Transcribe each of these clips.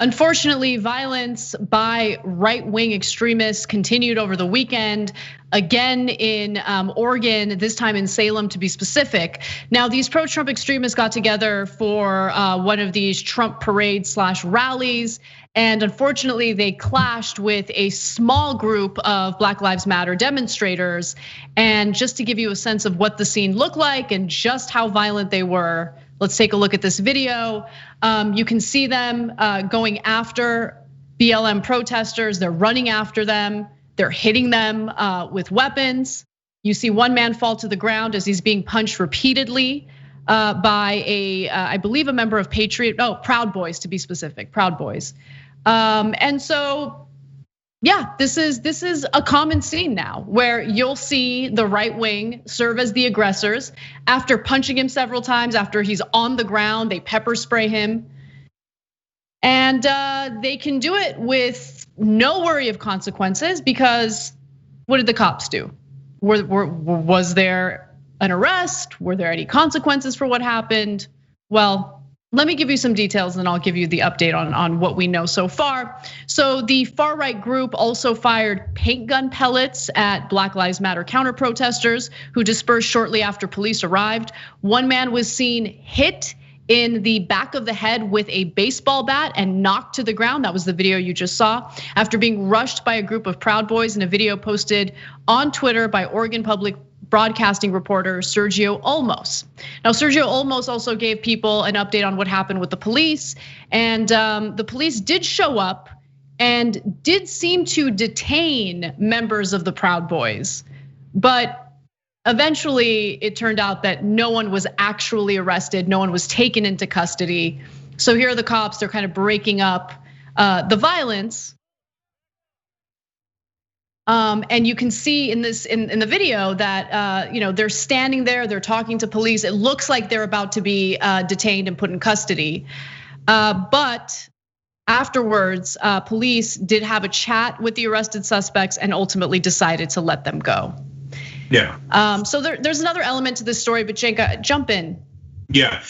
Unfortunately, violence by right-wing extremists continued over the weekend, again in Oregon, this time in Salem to be specific. Now, these pro-Trump extremists got together for one of these Trump parade/rallies, and unfortunately, they clashed with a small group of Black Lives Matter demonstrators. And just to give you a sense of what the scene looked like and just how violent they were, let's take a look at this video. You can see them going after BLM protesters. They're running after them. They're hitting them with weapons. You see one man fall to the ground as he's being punched repeatedly by I believe a member of Proud Boys to be specific, Proud Boys. And so, yeah, this is a common scene now where you'll see the right wing serve as the aggressors. After punching him several times, after he's on the ground, they pepper spray him. And they can do it with no worry of consequences because what did the cops do? Was there an arrest? Were there any consequences for what happened? Well, let me give you some details and I'll give you the update on what we know so far. So the far right group also fired paint gun pellets at Black Lives Matter counter protesters who dispersed shortly after police arrived. One man was seen hit in the back of the head with a baseball bat and knocked to the ground. That was the video you just saw after being rushed by a group of Proud Boys in a video posted on Twitter by Oregon Public Broadcasting reporter Sergio Olmos. Now, Sergio Olmos also gave people an update on what happened with the police, and the police did show up and did seem to detain members of the Proud Boys, but eventually it turned out that no one was actually arrested, no one was taken into custody. So here are the cops, they're kind of breaking up the violence. And you can see in the video that they're standing there, they're talking to police. It looks like they're about to be detained and put in custody. But afterwards, police did have a chat with the arrested suspects and ultimately decided to let them go. Yeah. So there's another element to this story, but Cenk, jump in. Yeah.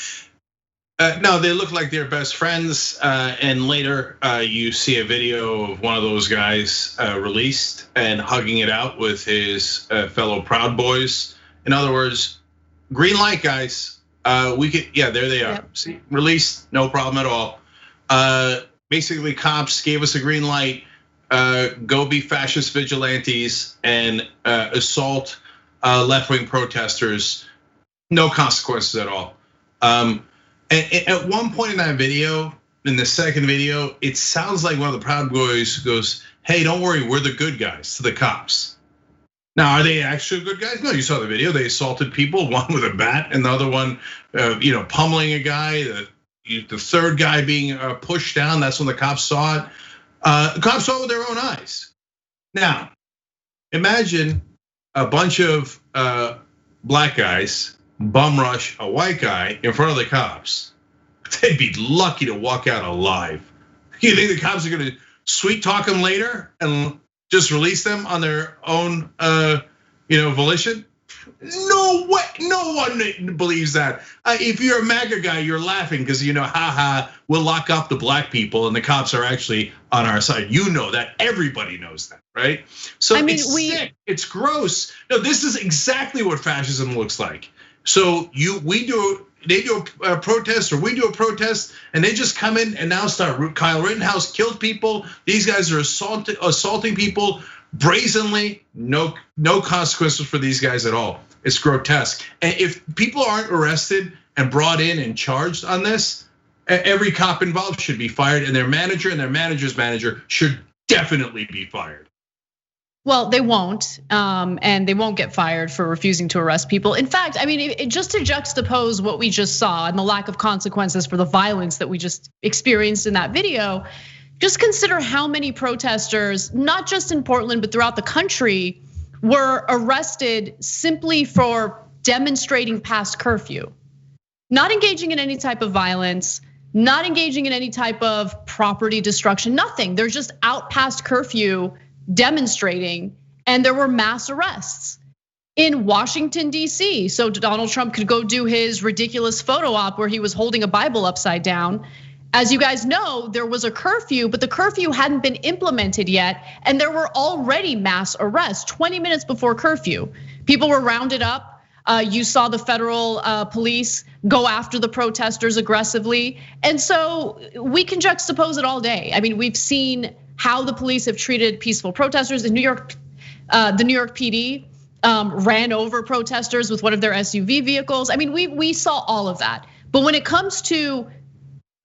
No, they look like they're best friends, and later you see a video of one of those guys released and hugging it out with his fellow Proud Boys. In other words, green light, guys. We could, yeah, there they are. Yep. See, released, no problem at all. Basically, cops gave us a green light. Go be fascist vigilantes and assault left-wing protesters. No consequences at all. At one point in that video, in the second video, it sounds like one of the Proud Boys goes, "Hey, don't worry, we're the good guys," to the cops. Now, are they actually good guys? No, you saw the video. They assaulted people, one with a bat, and the other one, pummeling a guy. The third guy being pushed down. That's when the cops saw it. The cops saw it with their own eyes. Now, imagine a bunch of black guys bum rush a white guy in front of the cops. They'd be lucky to walk out alive. You think the cops are gonna sweet talk them later and just release them on their own volition? No way, no one believes that. If you're a MAGA guy, you're laughing because haha, we'll lock up the black people and the cops are actually on our side. You know that, everybody knows that, right? So it's sick, it's gross. No, this is exactly what fascism looks like. So they do a protest, or we do a protest, and they just come in and now start. Kyle Rittenhouse killed people. These guys are assaulting people brazenly. No consequences for these guys at all. It's grotesque. And if people aren't arrested and brought in and charged on this, every cop involved should be fired, and their manager and their manager's manager should definitely be fired. Well, they won't, and they won't get fired for refusing to arrest people. In fact, I mean, just to juxtapose what we just saw and the lack of consequences for the violence that we just experienced in that video, just consider how many protesters, not just in Portland, but throughout the country, were arrested simply for demonstrating past curfew, not engaging in any type of violence, not engaging in any type of property destruction, nothing. They're just out past curfew demonstrating, and there were mass arrests in Washington, D.C. So Donald Trump could go do his ridiculous photo op where he was holding a Bible upside down. as you guys know, there was a curfew, but the curfew hadn't been implemented yet. And there were already mass arrests 20 minutes before curfew. People were rounded up. You saw the federal police go after the protesters aggressively. And so we can juxtapose it all day. I mean, we've seen how the police have treated peaceful protesters in New York. The New York PD ran over protesters with one of their SUV vehicles. I mean, we saw all of that. But when it comes to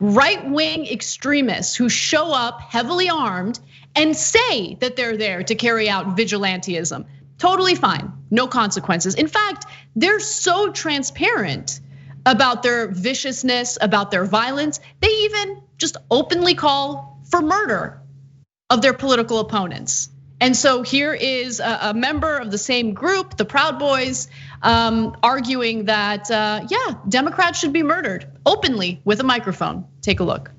right-wing extremists who show up heavily armed and say that they're there to carry out vigilantism, totally fine, no consequences. In fact, they're so transparent about their viciousness, about their violence, they even just openly call for murder of their political opponents. And so here is a member of the same group, the Proud Boys, arguing that, yeah, Democrats should be murdered openly with a microphone. Take a look.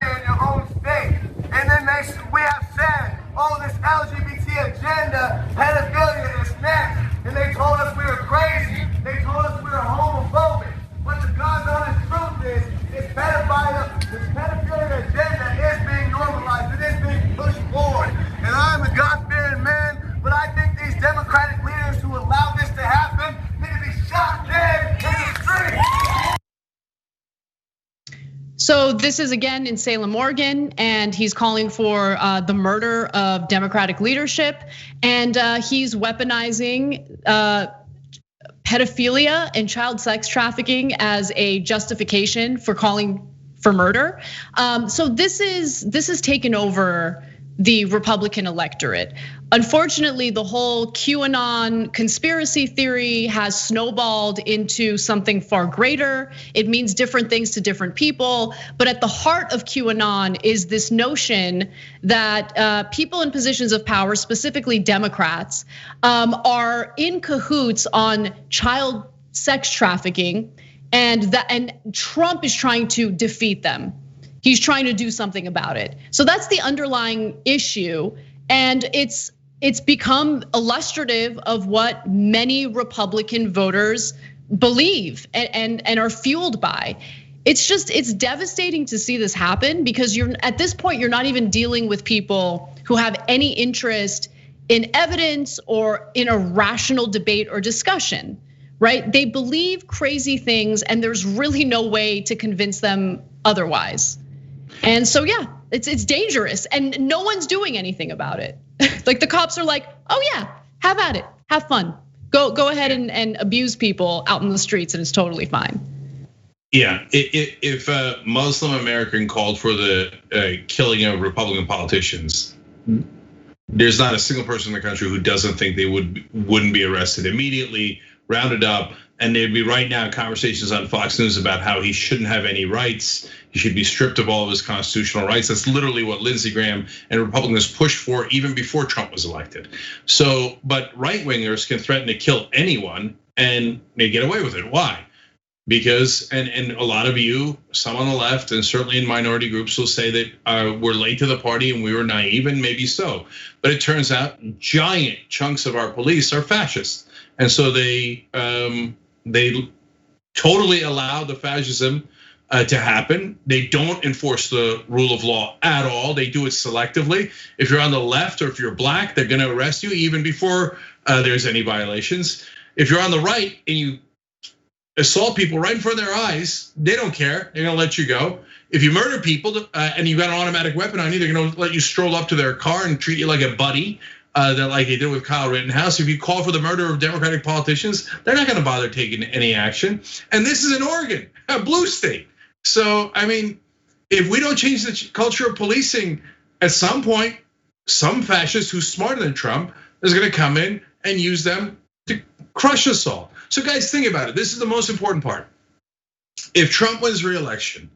In your own state, and then we have said, oh, this LGBT agenda, pedophilia is next, and they told us we were crazy. They told us we were homophobic. But the God's honest truth is, this pedophilia agenda is being normalized. It is being pushed forward. And I'm a God-fearing man, but I think these Democratic leaders who allow this to happen need to be shot dead in the street. So this is again in Salem, Oregon, and he's calling for the murder of Democratic leadership, and he's weaponizing pedophilia and child sex trafficking as a justification for calling for murder. So this is taken over the Republican electorate. Unfortunately, the whole QAnon conspiracy theory has snowballed into something far greater. It means different things to different people, but at the heart of QAnon is this notion that people in positions of power, specifically Democrats, are in cahoots on child sex trafficking, and Trump is trying to defeat them. He's trying to do something about it. So that's the underlying issue, and it's become illustrative of what many Republican voters believe and are fueled by. It's devastating to see this happen, because at this point you're not even dealing with people who have any interest in evidence or in a rational debate or discussion, right? They believe crazy things, and there's really no way to convince them otherwise. And so, yeah, it's dangerous, and no one's doing anything about it. Like the cops are like, oh yeah, have at it, have fun. Go ahead and abuse people out in the streets, and it's totally fine. Yeah, if a Muslim American called for the killing of Republican politicians, there's not a single person in the country who doesn't think they wouldn't be arrested immediately, rounded up, and there'd be right now conversations on Fox News about how he shouldn't have any rights. He should be stripped of all of his constitutional rights. That's literally what Lindsey Graham and Republicans pushed for even before Trump was elected. So, but right wingers can threaten to kill anyone and they get away with it. Why? Because, and a lot of you, some on the left and certainly in minority groups, will say that we're late to the party and we were naive, and maybe so. But it turns out giant chunks of our police are fascists. And so they totally allow the fascism to happen. They don't enforce the rule of law at all. They do it selectively. If you're on the left or if you're black, they're gonna arrest you even before there's any violations. If you're on the right and you assault people right in front of their eyes, they don't care. They're gonna let you go. If you murder people and you've got an automatic weapon on you, they're gonna let you stroll up to their car and treat you like a buddy. That like they did with Kyle Rittenhouse. If you call for the murder of Democratic politicians, they're not gonna bother taking any action. And this is in Oregon, a blue state. So, I mean, if we don't change the culture of policing, at some point, some fascist who's smarter than Trump is gonna come in and use them to crush us all. So guys, think about it. This is the most important part. If Trump wins re-election,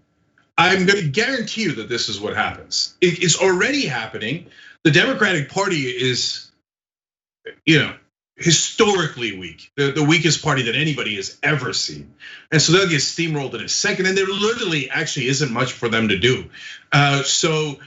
I'm gonna guarantee you that this is what happens. It's already happening. The Democratic Party is, historically weak, the weakest party that anybody has ever seen. And so they'll get steamrolled in a second, and there literally actually isn't much for them to do. So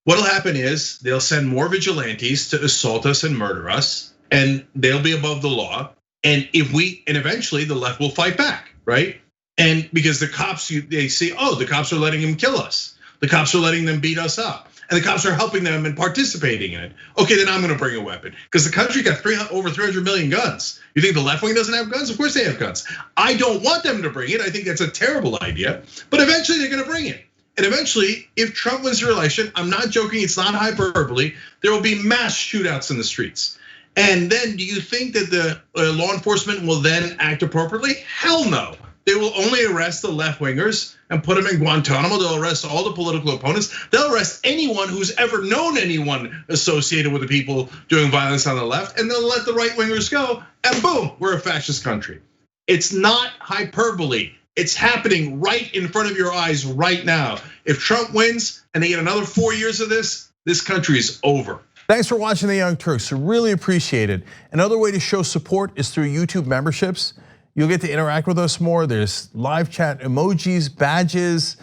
what'll happen is they'll send more vigilantes to assault us and murder us, and they'll be above the law. And eventually the left will fight back, right? And because the cops, they say, oh, the cops are letting him kill us. The cops are letting them beat us up. And the cops are helping them and participating in it. Okay, then I'm gonna bring a weapon. Because the country got over 300 million guns. You think the left wing doesn't have guns? Of course they have guns. I don't want them to bring it. I think that's a terrible idea. But eventually they're gonna bring it. And eventually, if Trump wins the election, I'm not joking, it's not hyperbole, there will be mass shootouts in the streets. And then do you think that the law enforcement will then act appropriately? Hell no. They will only arrest the left wingers and put them in Guantanamo. They'll arrest all the political opponents. They'll arrest anyone who's ever known anyone associated with the people doing violence on the left, and they'll let the right wingers go, and boom, we're a fascist country. It's not hyperbole. It's happening right in front of your eyes right now. If Trump wins and they get another 4 years of this country is over. Thanks for watching The Young Turks, really appreciate it. Another way to show support is through YouTube memberships. You'll get to interact with us more. There's live chat emojis, badges.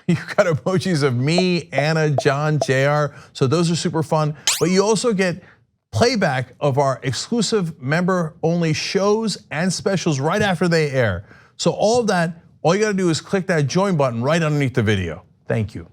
You've got emojis of me, Anna, John, JR. So those are super fun. But you also get playback of our exclusive member-only shows and specials right after they air. So all of that, all you gotta do is click that join button right underneath the video. Thank you.